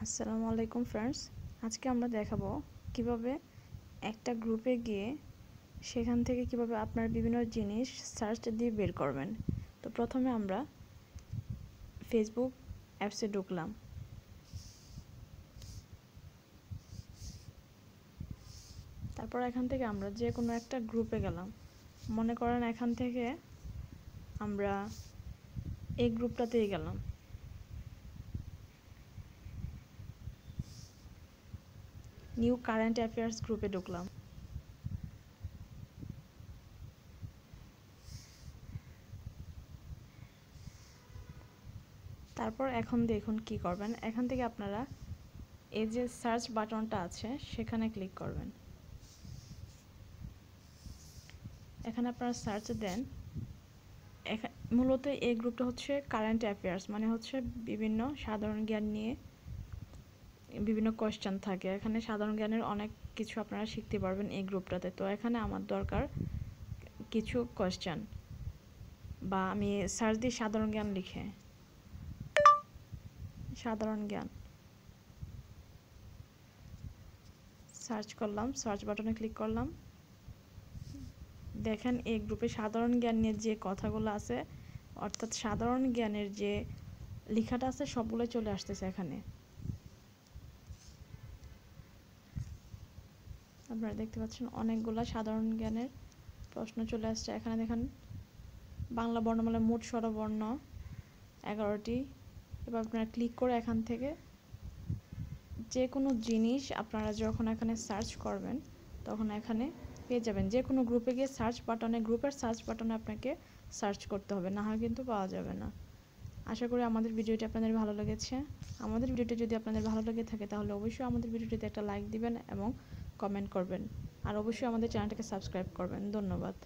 আসসালামু আলাইকুম ফ্রেন্ডস, আজকে আমরা দেখাবো কিভাবে একটা গ্রুপে গিয়ে সেখান থেকে কিভাবে আপনার বিভিন্ন জিনিস সার্চ দিয়ে বের করবেন। তো প্রথমে আমরা ফেসবুক অ্যাপসে ঢুকলাম। তারপর এখান থেকে আমরা যে কোনো একটা গ্রুপে গেলাম। মনে করেন এখান থেকে আমরা এই গ্রুপটাতেই গেলাম। নিউ কারেন্ট অ্যাফেয়ার্স গ্রুপে ঢুকলাম। তারপর এখন দেখুন কি করবেন। এখান থেকে আপনারা এই যে সার্চ বাটনটা আছে সেখানে ক্লিক করবেন। এখানে আপনারা সার্চ দেন। মূলত এই গ্রুপটা হচ্ছে কারেন্ট অ্যাফেয়ার্স, মানে হচ্ছে বিভিন্ন সাধারণ জ্ঞান নিয়ে বিভিন্ন কোয়েশ্চেন থাকে। এখানে সাধারণ জ্ঞানের অনেক কিছু আপনারা শিখতে পারবেন এই গ্রুপটাতে। তো এখানে আমার দরকার কিছু কোয়েশ্চেন, বা আমি সার্চ দিই সাধারণ জ্ঞান লিখে, সাধারণ জ্ঞান সার্চ করলাম, সার্চ বাটনে ক্লিক করলাম। দেখেন এই গ্রুপে সাধারণ জ্ঞান নিয়ে যে কথাগুলো আছে, অর্থাৎ সাধারণ জ্ঞানের যে লেখাটা আছে সবগুলো চলে আসতেছে এখানে। আপনারা দেখতে পাচ্ছেন অনেকগুলা সাধারণ জ্ঞানের প্রশ্ন চলে আসছে। এখানে দেখেন বাংলা বর্ণমালার মোট স্বরবর্ণ 11টি। এবার আপনারা ক্লিক করে এখান থেকে যে কোনো জিনিস আপনারা যখন এখানে সার্চ করবেন তখন এখানে পেয়ে যাবেন। যে কোনো গ্রুপে গিয়ে সার্চ বাটনে, গ্রুপের সার্চ বাটনে আপনাকে সার্চ করতে হবে, না হয় কিন্তু পাওয়া যাবে না। আশা করি আমাদের ভিডিওটি আপনাদের ভালো লেগেছে। আমাদের ভিডিওটি যদি আপনাদের ভালো লেগে থাকে তাহলে অবশ্যই আমাদের ভিডিওটিতে একটা লাইক দিবেন এবং কমেন্ট করবেন, আর অবশ্যই আমাদের চ্যানেলটাকে সাবস্ক্রাইব করবেন। ধন্যবাদ।